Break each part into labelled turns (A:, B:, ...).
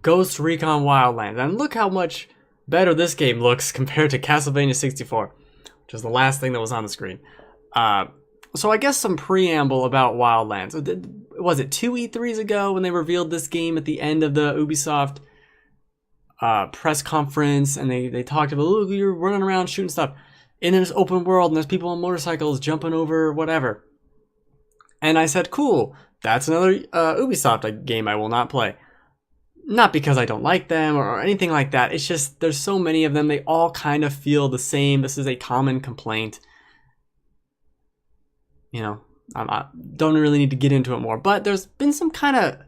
A: Ghost Recon Wildlands. And look how much better this game looks compared to Castlevania 64, which is the last thing that was on the screen. So I guess some preamble about Wildlands. Was it 2 E3s ago when they revealed this game at the end of the Ubisoft press conference, and they talked about, look, you're running around shooting stuff in this open world, and there's people on motorcycles jumping over whatever. And I said, cool, that's another Ubisoft game I will not play. Not because I don't like them or anything like that. It's just there's so many of them. They all kind of feel the same. This is a common complaint. You know, I don't really need to get into it more. But there's been some kind of,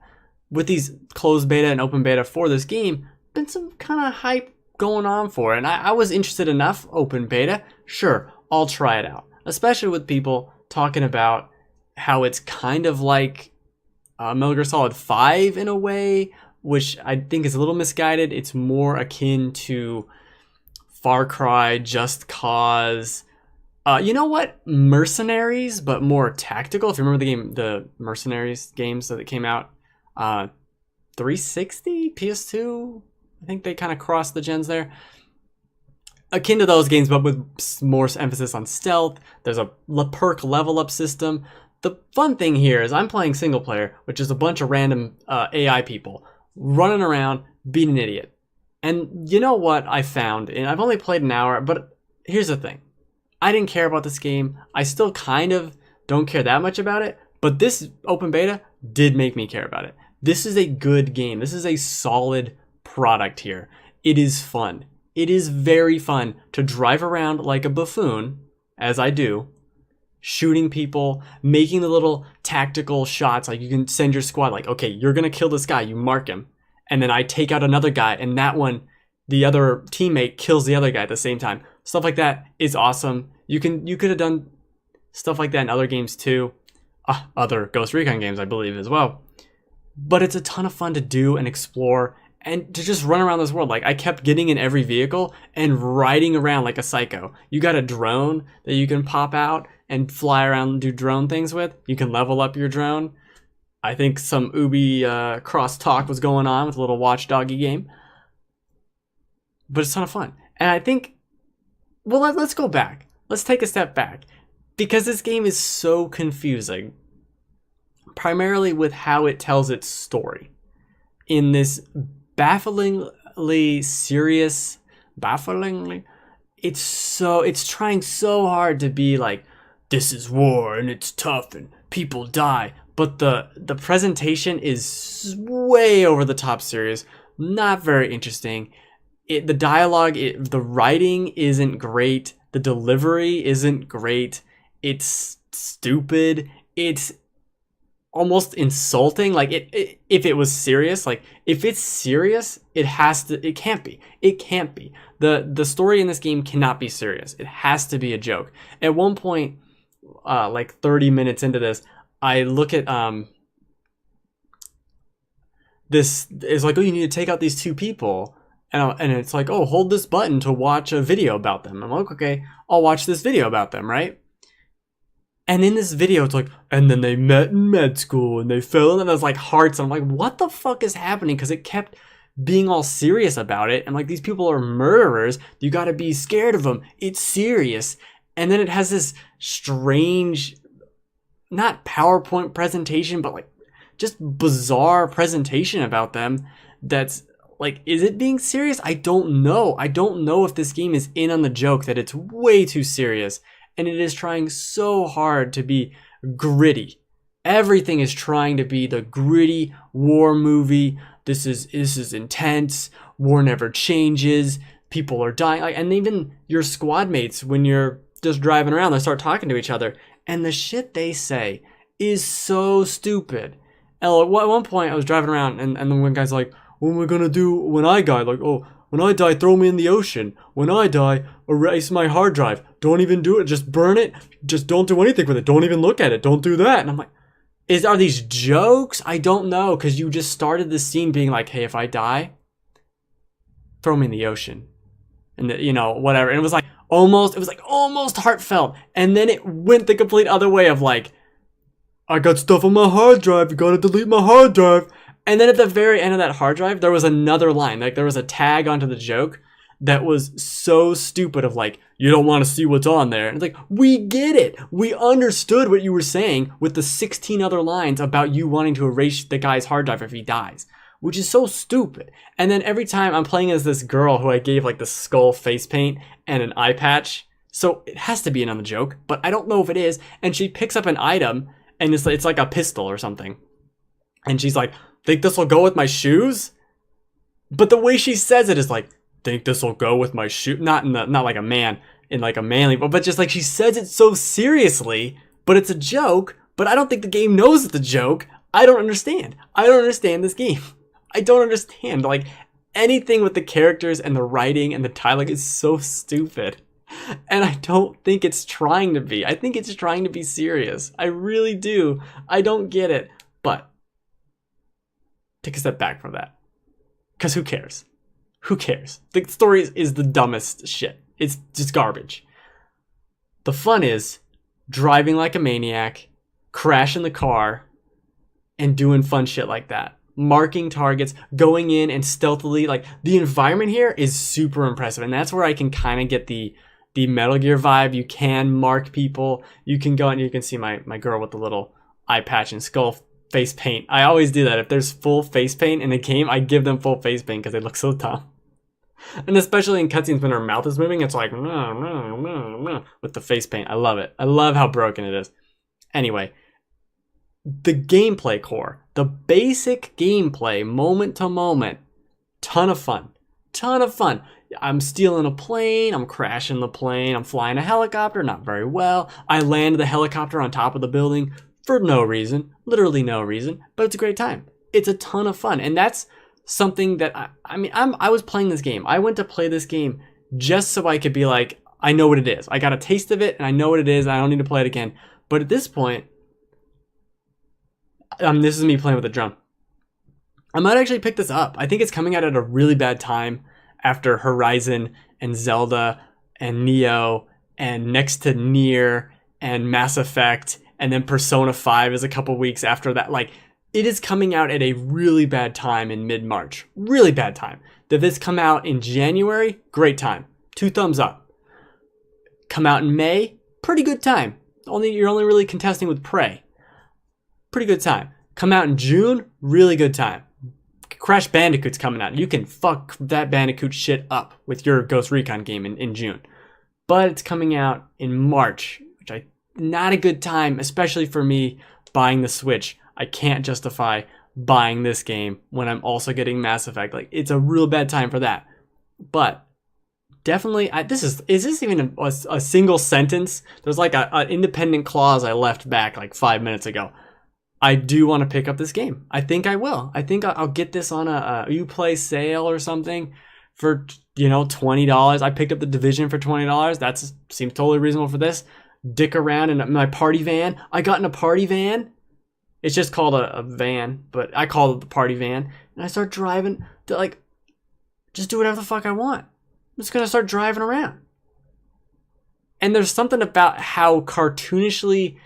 A: with these closed beta and open beta for this game, been some kind of hype going on for it. And I was interested enough, open beta, sure, I'll try it out. Especially with people talking about how it's kind of like Metal Gear Solid 5 in a way, which I think is a little misguided. It's more akin to Far Cry, Just Cause. You know what? Mercenaries, but more tactical. If you remember the game, the Mercenaries games that came out, 360, PS2, I think they kind of crossed the gens there. Akin to those games, but with more emphasis on stealth. There's a perk level up system. The fun thing here is I'm playing single player, which is a bunch of random AI people running around being an idiot. And you know what I found? And I've only played an hour, but here's the thing. I didn't care about this game. I still kind of don't care that much about it, but this open beta did make me care about it. This is a good game. This is a solid product here. It is fun. It is very fun to drive around like a buffoon, as I do, shooting people, making the little tactical shots. Like you can send your squad like, okay, you're going to kill this guy. You mark him. And then I take out another guy, and that one, the other teammate kills the other guy at the same time. Stuff like that is awesome. You could have done stuff like that in other games too. Other Ghost Recon games, I believe, as well. But it's a ton of fun to do and explore and to just run around this world. Like I kept getting in every vehicle and riding around like a psycho. You got a drone that you can pop out and fly around and do drone things with. You can level up your drone. I think some Ubi cross talk was going on with a little watchdoggy game. But it's a ton of fun. And I think, well, let's go back. Let's take a step back. Because this game is so confusing. Primarily with how it tells its story. In this bafflingly serious, it's trying so hard to be like, this is war and it's tough and people die. But the presentation is way over the top serious. Not very interesting. The dialogue, the writing isn't great. The delivery isn't great. It's stupid. It's almost insulting. Like if it was serious, like if it's serious, it can't be. It can't be. The story in this game cannot be serious. It has to be a joke. At one point, like 30 minutes into this, I look at this is like, oh, you need to take out these two people. And it's like, oh, hold this button to watch a video about them. I'm like, okay, I'll watch this video about them, right? And in this video, it's like, and then they met in med school and they fell, and there's like hearts. And I'm like, what the fuck is happening? Because it kept being all serious about it. And like, these people are murderers. You got to be scared of them. It's serious. And then it has this strange, not PowerPoint presentation, but like just bizarre presentation about them. That's like, is it being serious? I don't know. I don't know if this game is in on the joke that it's way too serious. And it is trying so hard to be gritty. Everything is trying to be the gritty war movie. This is intense. War never changes. People are dying. Like, and even your squad mates, when you're just driving around, they start talking to each other. And the shit they say is so stupid. And at one point, I was driving around, and then one guy's like, what am I gonna do when I die? Like, oh, when I die, throw me in the ocean. When I die, erase my hard drive. Don't even do it. Just burn it. Just don't do anything with it. Don't even look at it. Don't do that. And I'm like, are these jokes? I don't know. Because you just started the scene being like, hey, if I die, throw me in the ocean. And, whatever. And it was like almost heartfelt. And then it went the complete other way of like, I got stuff on my hard drive. You gotta delete my hard drive. And then at the very end of that hard drive, there was another line. Like there was a tag onto the joke that was so stupid of like, you don't want to see what's on there. And it's like, we get it. We understood what you were saying with the 16 other lines about you wanting to erase the guy's hard drive if he dies, which is so stupid. And then every time I'm playing as this girl who I gave like the skull face paint and an eye patch. So it has to be another joke, but I don't know if it is. And she picks up an item and it's like a pistol or something. And she's like, think this will go with my shoes? But the way she says it is like, think this will go with my shoe? Not like a man in like a manly, but just like she says it so seriously, but it's a joke. But I don't think the game knows it's a joke. I don't understand. I don't understand this game. I don't understand. Like anything with the characters and the writing and the dialogue is so stupid. And I don't think it's trying to be. I think it's trying to be serious. I really do. I don't get it. But take a step back from that. Because who cares? Who cares? The story is the dumbest shit. It's just garbage. The fun is driving like a maniac, crashing the car, and doing fun shit like that. Marking targets, going in and stealthily, like the environment here is super impressive. And that's where I can kind of get the Metal Gear vibe. You can mark people. You can go and you can see my girl with the little eye patch and skull face paint. I always do that. If there's full face paint in a game, I give them full face paint because they look so dumb. And especially in cutscenes when her mouth is moving, it's like with the face paint. I love it. I love how broken it is. Anyway, the gameplay core, the basic gameplay, moment to moment, ton of fun. Ton of fun. I'm stealing a plane, I'm crashing the plane, I'm flying a helicopter, not very well. I land the helicopter on top of the building for no reason, literally no reason, but it's a great time. It's a ton of fun. And that's something that, I was playing this game. I went to play this game just so I could be like, I know what it is. I got a taste of it and I know what it is. I don't need to play it again. But at this point, this is me playing with a drum. I might actually pick this up. I think it's coming out at a really bad time after Horizon and Zelda and Neo and next to Nier and Mass Effect, and then Persona 5 is a couple weeks after that. Like, it is coming out at a really bad time in mid-March. Really bad time. Did this come out in January? Great time. 2 thumbs up. Come out in May? Pretty good time. You're only really contesting with Prey. Pretty good time. Come out in June? Really good time. Crash Bandicoot's coming out. You can fuck that Bandicoot shit up with your Ghost Recon game in June. But it's coming out in March, which not a good time, especially for me buying the Switch. I can't justify buying this game when I'm also getting Mass Effect. Like, it's a real bad time for that. But definitely, is this even a single sentence? There's like an independent clause I left back like 5 minutes ago. I do want to pick up this game. I think I will. I think I'll get this on a Uplay sale or something for, $20. I picked up The Division for $20. That seems totally reasonable for this. Dick around in my party van. I got in a party van. It's just called a van, but I call it the party van. And I start driving to just do whatever the fuck I want. I'm just going to start driving around. And there's something about how cartoonishly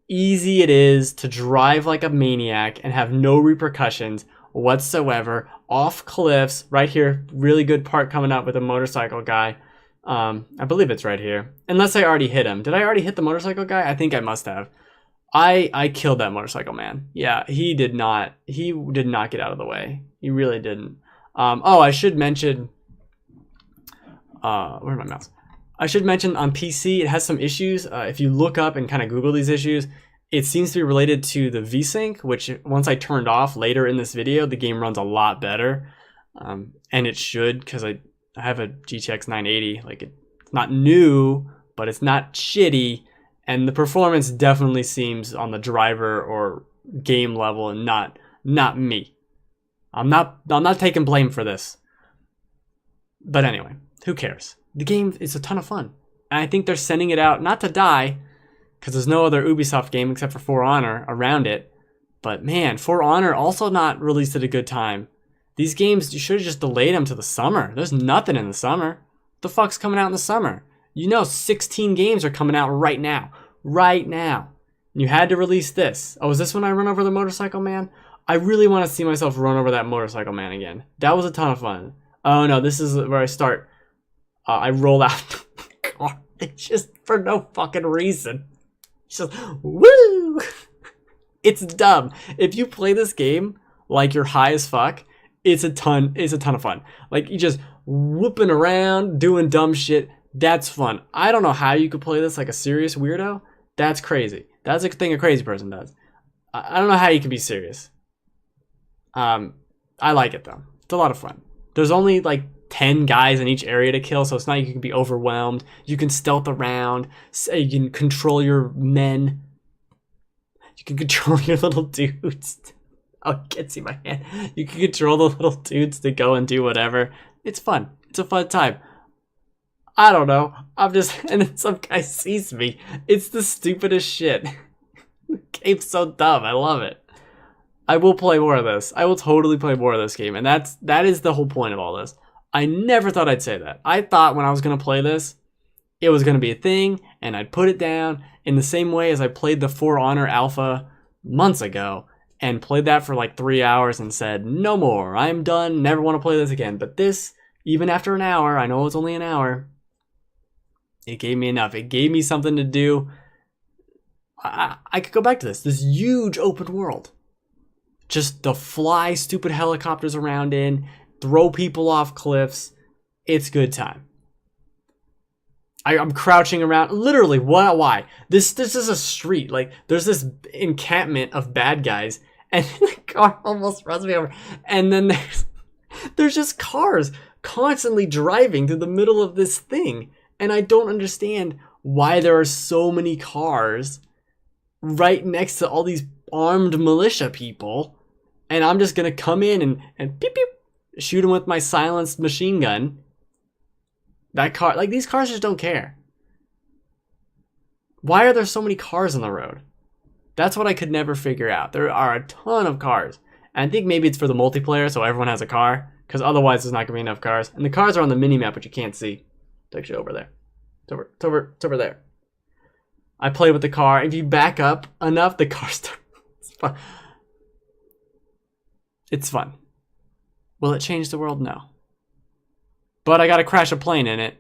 A: easy it is to drive like a maniac and have no repercussions whatsoever off cliffs. Right here, really good part coming up with a motorcycle guy. I believe it's right here, unless I already hit him. Did I already hit the motorcycle guy? I think I must have. I killed that motorcycle man. Yeah, he did not get out of the way. He really didn't. I should mention where's my mouse? I should mention on PC, it has some issues. If you look up and kind of Google these issues, it seems to be related to the VSync, which once I turned off later in this video, the game runs a lot better. And it should, because I have a GTX 980. Like, it's not new, but it's not shitty. And the performance definitely seems on the driver or game level and not me. I'm not taking blame for this. But anyway, who cares? The game is a ton of fun. And I think they're sending it out not to die, because there's no other Ubisoft game except for For Honor around it. But man, For Honor also not released at a good time. These games, you should have just delayed them to the summer. There's nothing in the summer. What the fuck's coming out in the summer? 16 games are coming out right now. Right now. And you had to release this. Oh, is this when I run over the motorcycle man? I really want to see myself run over that motorcycle man again. That was a ton of fun. Oh no, this is where I start. I roll out the car. It's just for no fucking reason. It's just, woo! It's dumb. If you play this game like you're high as fuck, it's a ton of fun. Like, you just whooping around, doing dumb shit. That's fun. I don't know how you could play this like a serious weirdo. That's crazy. That's a thing a crazy person does. I don't know how you can be serious. I like it though. It's a lot of fun. There's only like 10 guys in each area to kill, so it's not like you can be overwhelmed. You can stealth around. You can control your men. You can control your little dudes. Oh, you can't see my hand. You can control the little dudes to go and do whatever. It's fun. It's a fun time. I don't know. I'm just, and then some guy sees me. It's the stupidest shit. The game's so dumb. I love it. I will play more of this. I will totally play more of this game, and that is the whole point of all this. I never thought I'd say that. I thought when I was gonna play this, it was gonna be a thing, and I'd put it down in the same way as I played the For Honor Alpha months ago, and played that for like 3 hours and said, no more, I'm done, never want to play this again. But this, even after an hour, I know it's only an hour, it gave me enough. It gave me something to do. I could go back to this huge open world. Just to fly stupid helicopters around in, throw people off cliffs. It's good time. I'm crouching around. Literally, why? This is a street. Like, there's this encampment of bad guys, and the car almost runs me over. And then there's just cars constantly driving through the middle of this thing. And I don't understand why there are so many cars right next to all these armed militia people. And I'm just going to come in and beep, beep, shoot them with my silenced machine gun. That car, like, these cars just don't care. Why are there so many cars on the road? That's what I could never figure out. There are a ton of cars. And I think maybe it's for the multiplayer, so everyone has a car, because otherwise there's not going to be enough cars. And the cars are on the mini-map, but you can't see. It's actually over there. It's over there. I play with the car. If you back up enough, the car starts. It's fun. It's fun. Will it change the world? No. But I got to crash a plane in it,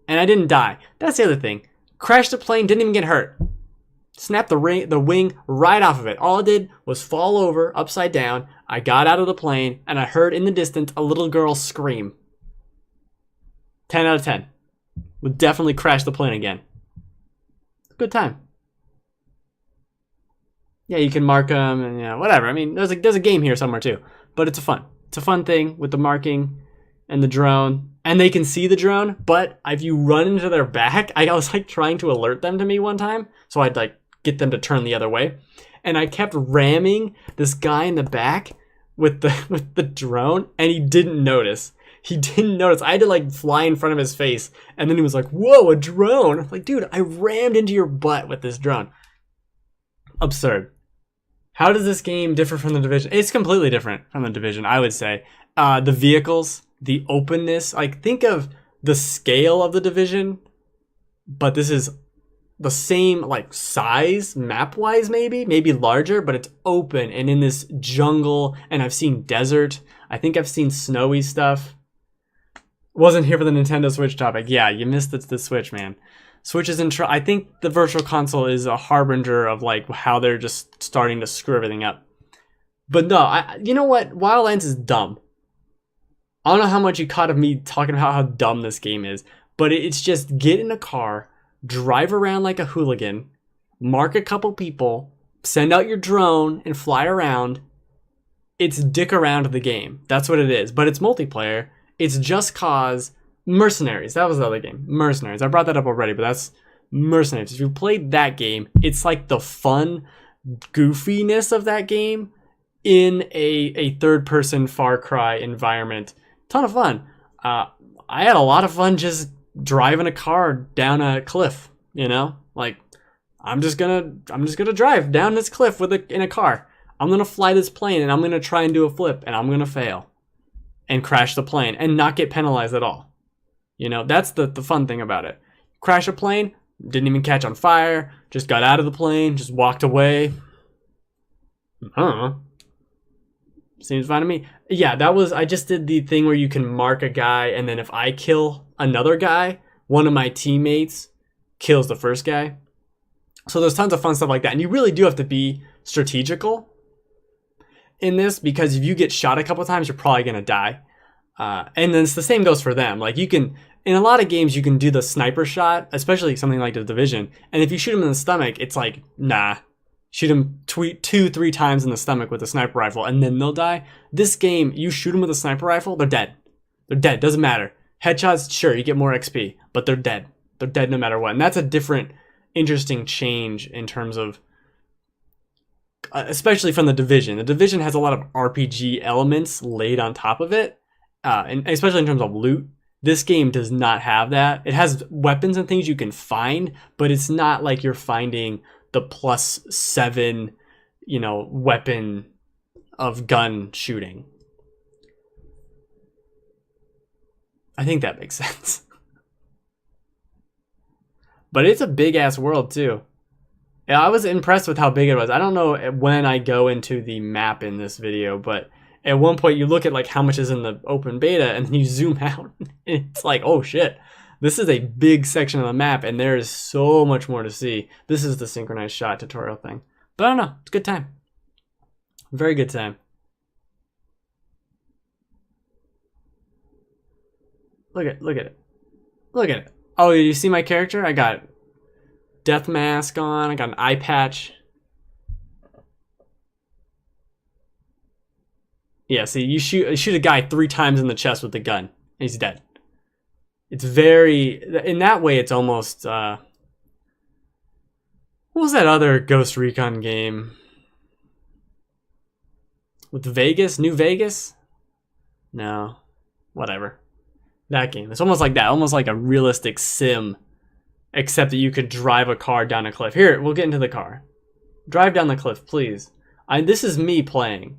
A: and I didn't die. That's the other thing. Crashed a plane, didn't even get hurt. Snapped the wing right off of it. All I did was fall over, upside down. I got out of the plane, and I heard in the distance a little girl scream. 10 out of 10. Would definitely crash the plane again. Good time. Yeah, you can mark them, and yeah, whatever. I mean, there's a game here somewhere too. But it's a fun thing with the marking and the drone. And they can see the drone, but if you run into their back, I was like trying to alert them to me one time, so I'd like get them to turn the other way, and I kept ramming this guy in the back with the drone, and he didn't notice. I had to like fly in front of his face, and then he was like, "Whoa, a drone!" I'm like, dude, I rammed into your butt with this drone. Absurd. How does this game differ from the Division? It's completely different from the Division, I would say. The vehicles, the openness, like think of the scale of the Division, but this is the same like size map-wise, maybe larger, but it's open and in this jungle, and I've seen desert. I think I've seen snowy stuff. Wasn't here for the Nintendo Switch topic. Yeah, you missed the Switch, man. Switch is I think the Virtual Console is a harbinger of like how they're just starting to screw everything up. But no, you know what? Wildlands is dumb. I don't know how much you caught of me talking about how dumb this game is, but it's just get in a car, drive around like a hooligan, mark a couple people, send out your drone, and fly around. It's dick around the game. That's what it is. But it's multiplayer. It's Just Cause Mercenaries. That was the other game. Mercenaries. I brought that up already, but that's Mercenaries. If you played that game, it's like the fun goofiness of that game in a third-person Far Cry environment. Ton of fun. I had a lot of fun just driving a car down a cliff, you know? Like, I'm just gonna drive down this cliff in a car. I'm gonna fly this plane and I'm gonna try and do a flip and I'm gonna fail and crash the plane and not get penalized at all. You know, that's the fun thing about it. Crash a plane, didn't even catch on fire, just got out of the plane, just walked away. I don't know. Seems fine to me. Yeah, that was, I just did the thing where you can mark a guy, and then if I kill another guy, one of my teammates kills the first guy. So there's tons of fun stuff like that. And you really do have to be strategical in this, because if you get shot a couple times, you're probably going to die. And then it's the same goes for them. Like, you can, in a lot of games, you can do the sniper shot, especially something like The Division. And if you shoot him in the stomach, it's like, nah. Shoot him 2-3 times in the stomach with a sniper rifle, and then they'll die. This game, you shoot them with a sniper rifle, they're dead. They're dead. Doesn't matter. Headshots, sure, you get more XP, but they're dead. They're dead no matter what. And that's a different, interesting change in terms of, especially from The Division. The Division has a lot of RPG elements laid on top of it, and especially in terms of loot. This game does not have that. It has weapons and things you can find, but it's not like you're finding the +7, weapon of gun shooting. I think that makes sense. But it's a big ass world too. Yeah, I was impressed with how big it was. I don't know when I go into the map in this video, but at one point you look at like how much is in the open beta, and then you zoom out. It's like, oh shit. This is a big section of the map, and there is so much more to see. This is the synchronized shot tutorial thing. But I don't know. It's a good time. Very good time. Look at it. Look at it. Oh, you see my character? I got death mask on. I got an eye patch. Yeah, see, you shoot a guy 3 times in the chest with the gun, and he's dead. It's very, in that way, it's almost, what was that other Ghost Recon game? With Vegas? New Vegas? No. Whatever. That game. It's almost like that. Almost like a realistic sim. Except that you could drive a car down a cliff. Here, we'll get into the car. Drive down the cliff, please. This is me playing.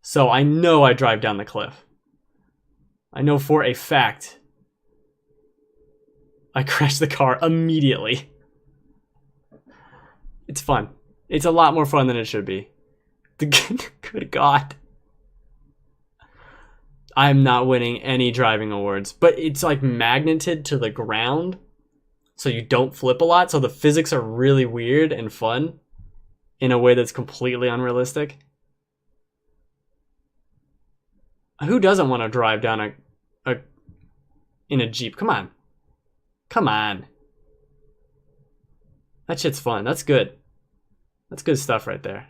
A: So I know I drive down the cliff. I know for a fact I crashed the car immediately. It's fun. It's a lot more fun than it should be. Good God. I'm not winning any driving awards, but it's like magneted to the ground, so you don't flip a lot. So the physics are really weird and fun in a way that's completely unrealistic. Who doesn't want to drive down in a Jeep? Come on. Come on. That shit's fun. That's good. That's good stuff right there.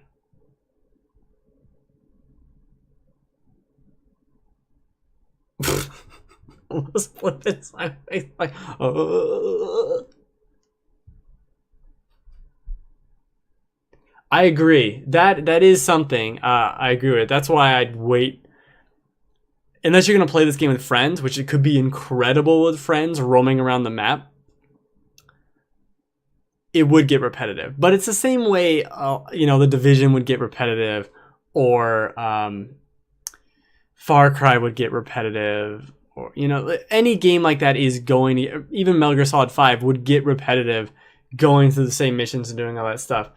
A: Almost flipped it sideways like, I agree. That is something I agree with. That's why I'd wait. Unless you're going to play this game with friends, which it could be incredible with friends roaming around the map, it would get repetitive. But it's the same way, The Division would get repetitive, or Far Cry would get repetitive, or, any game like that is going to, even Metal Gear Solid 5 would get repetitive, going through the same missions and doing all that stuff.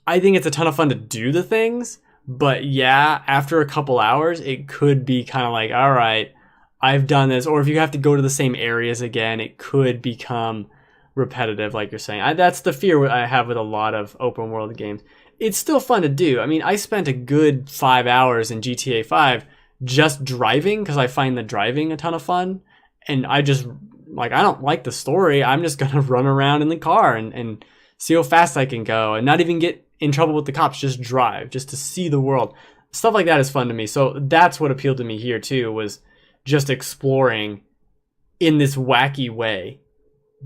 A: I think it's a ton of fun to do the things. But yeah, after a couple hours, it could be kind of like, all right, I've done this. Or if you have to go to the same areas again, it could become repetitive, like you're saying. That's the fear I have with a lot of open world games. It's still fun to do. I mean, I spent a good 5 hours in GTA 5 just driving, because I find the driving a ton of fun. And I just, I don't like the story. I'm just going to run around in the car and see how fast I can go and not even get in trouble with the cops. Just drive, just to see the world. Stuff like that is fun to me. So that's what appealed to me here too, was just exploring in this wacky way,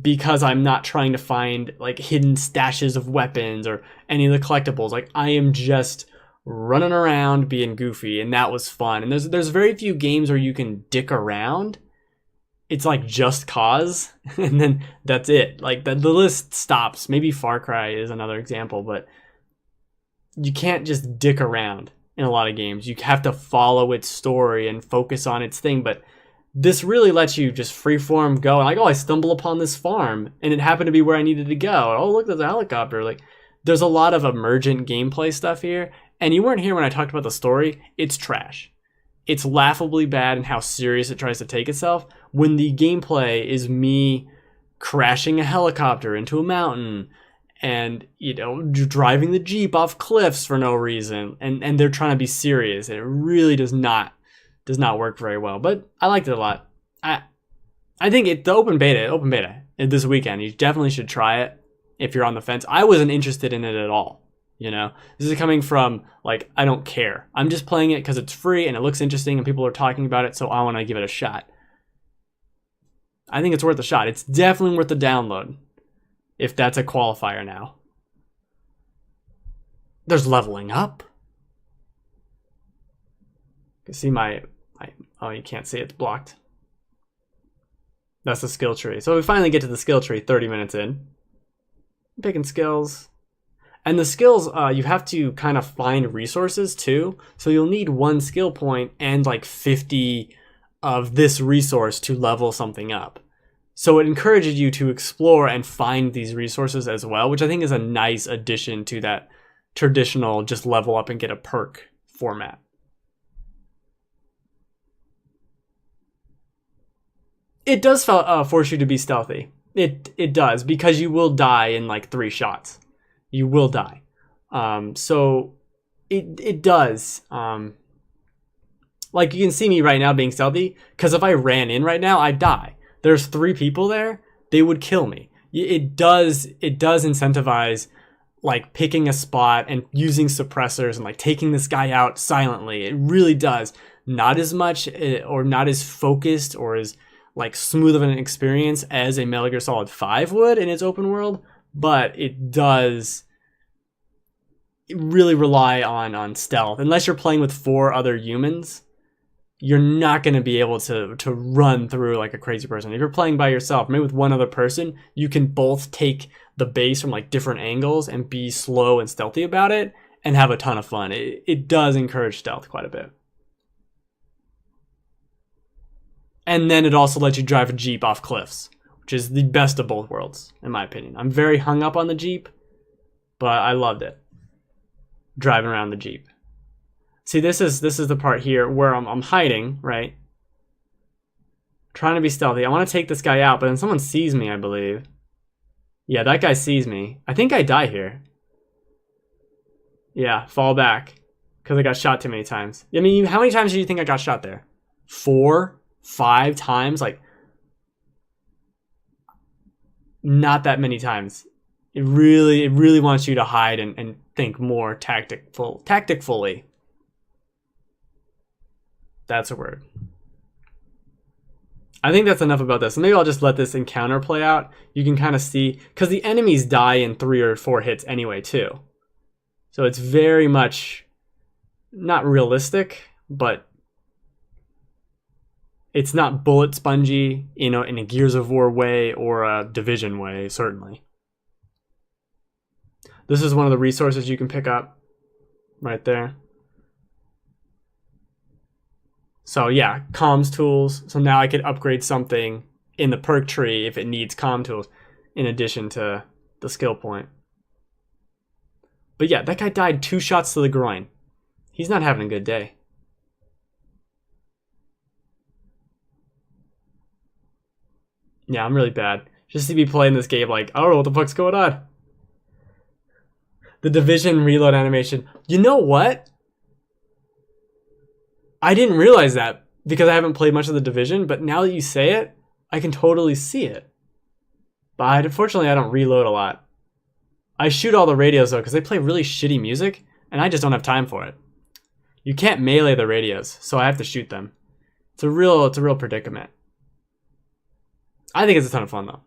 A: because I'm not trying to find like hidden stashes of weapons or any of the collectibles. Like, I am just running around being goofy, and that was fun. And there's very few games where you can dick around. It's like Just Cause, and then that's it. Like the list stops. Maybe Far Cry is another example, but you can't just dick around in a lot of games. You have to follow its story and focus on its thing. But this really lets you just freeform go. Like, oh, I stumble upon this farm, and it happened to be where I needed to go. Oh, look, there's a helicopter. Like, there's a lot of emergent gameplay stuff here, and you weren't here when I talked about the story, it's trash. It's laughably bad in how serious it tries to take itself, when the gameplay is me crashing a helicopter into a mountain and, you know, driving the Jeep off cliffs for no reason, and they're trying to be serious. It really does not work very well, but I liked it a lot. I think the open beta this weekend, you definitely should try it if you're on the fence. I wasn't interested in it at all. You know, this is coming from, like, I don't care. I'm just playing it because it's free and it looks interesting and people are talking about it, so I want to give it a shot. I think it's worth a shot. It's definitely worth the download, if that's a qualifier now. There's leveling up. You can see my oh, you can't see it. It's blocked. That's the skill tree. So we finally get to the skill tree 30 minutes in. Picking skills. And the skills, you have to kind of find resources too. So you'll need 1 skill point and like 50 of this resource to level something up. So it encourages you to explore and find these resources as well, which I think is a nice addition to that traditional just level up and get a perk format. It does force you to be stealthy. It does, because you will die in like 3 shots. You will die. So it does. Like, you can see me right now being stealthy, because if I ran in right now, I'd die. There's 3 people there. They would kill me. It does incentivize, like, picking a spot and using suppressors and like taking this guy out silently. It really does. Not as much or not as focused or as like smooth of an experience as a Metal Gear Solid 5 would in its open world, but it does really rely on stealth. Unless you're playing with 4 other humans, you're not going to be able to run through like a crazy person. If you're playing by yourself, maybe with 1 other person, you can both take the base from like different angles and be slow and stealthy about it and have a ton of fun. It does encourage stealth quite a bit. And then it also lets you drive a Jeep off cliffs, which is the best of both worlds, in my opinion. I'm very hung up on the Jeep, but I loved it. Driving around the Jeep. See, this is the part here where I'm hiding, right? Trying to be stealthy. I want to take this guy out, but then someone sees me, I believe. Yeah, that guy sees me. I think I die here. Yeah, fall back. Because I got shot too many times. I mean, how many times do you think I got shot there? 4? 5 times? Like, not that many times. It really wants you to hide and think more tactfully. That's a word. I think that's enough about this. Maybe I'll just let this encounter play out. You can kind of see, because the enemies die in 3 or 4 hits anyway too. So it's very much not realistic, but it's not bullet spongy, you know, in a Gears of War way or a Division way, certainly. This is one of the resources you can pick up right there. So yeah, comms tools. So now I could upgrade something in the perk tree if it needs comm tools in addition to the skill point. But yeah, that guy died 2 shots to the groin. He's not having a good day. Yeah, I'm really bad. Just to be playing this game like, I don't know what the fuck's going on. The Division reload animation. You know what? I didn't realize that because I haven't played much of the Division, but now that you say it, I can totally see it. But unfortunately, I don't reload a lot. I shoot all the radios though because they play really shitty music, and I just don't have time for it. You can't melee the radios, so I have to shoot them. It's a real predicament. I think it's a ton of fun though.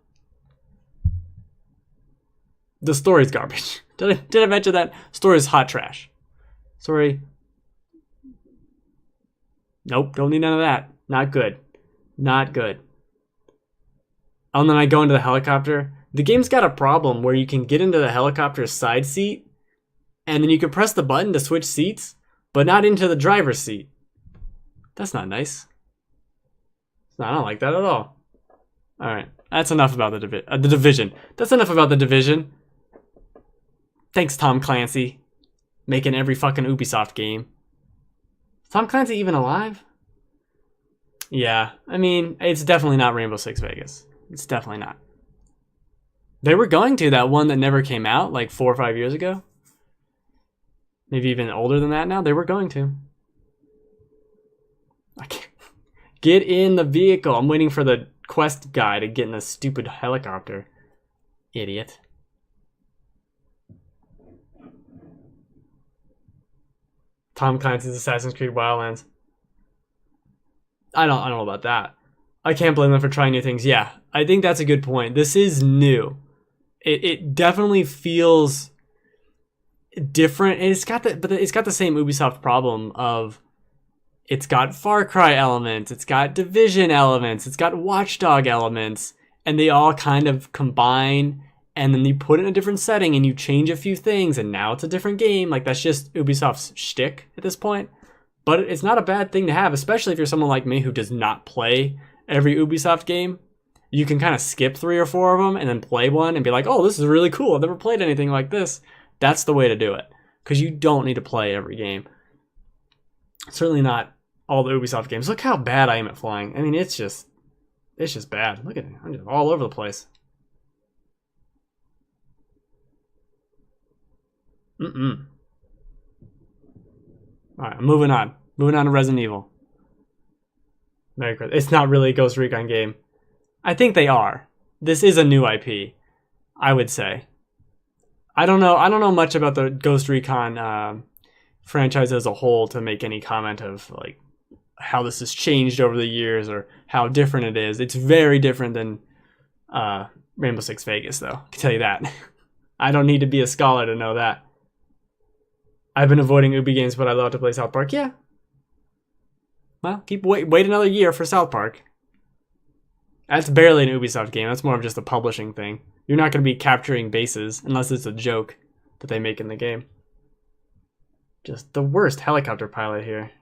A: The story's garbage. Did I mention that? Story's hot trash. Story. Nope, don't need none of that. Not good. Not good. And then I go into the helicopter. The game's got a problem where you can get into the helicopter's side seat, and then you can press the button to switch seats, but not into the driver's seat. That's not nice. I don't like that at all. Alright, that's enough about the Division. That's enough about the Division. Thanks, Tom Clancy. making every fucking Ubisoft game. Is Tom Clancy even alive? Yeah, I mean, it's definitely not Rainbow Six Vegas. It's definitely not. They were going to that one that never came out, like 4 or 5 years ago. Maybe even older than that now. They were going to. I can't. Get in the vehicle. I'm waiting for the quest guy to get in a stupid helicopter. Idiot. Tom Clancy's Assassin's Creed Wildlands. I don't know about that. I can't blame them for trying new things. Yeah, I think that's a good point. This is new. It definitely feels different. And it's got the same Ubisoft problem of it's got Far Cry elements, it's got Division elements, it's got Watchdog elements, and they all kind of combine, and then you put it in a different setting and you change a few things and now it's a different game. Like, that's just Ubisoft's shtick at this point. But it's not a bad thing to have, especially if you're someone like me who does not play every Ubisoft game. You can kind of skip 3 or 4 of them and then play one and be like, oh, this is really cool. I've never played anything like this. That's the way to do it, because you don't need to play every game. Certainly not all the Ubisoft games. Look how bad I am at flying. I mean, it's just bad. Look at me. I'm just all over the place. Alright, moving on. Moving on to Resident Evil. Merry Christmas. It's not really a Ghost Recon game. I think they are. This is a new IP, I would say. I don't know much about the Ghost Recon franchise as a whole to make any comment of like how this has changed over the years or how different it is. It's very different than Rainbow Six Vegas, though. I can tell you that. I don't need to be a scholar to know that. I've been avoiding Ubi games, but I love to play South Park. Yeah. Well, wait another year for South Park. That's barely an Ubisoft game. That's more of just a publishing thing. You're not going to be capturing bases unless it's a joke that they make in the game. Just the worst helicopter pilot here.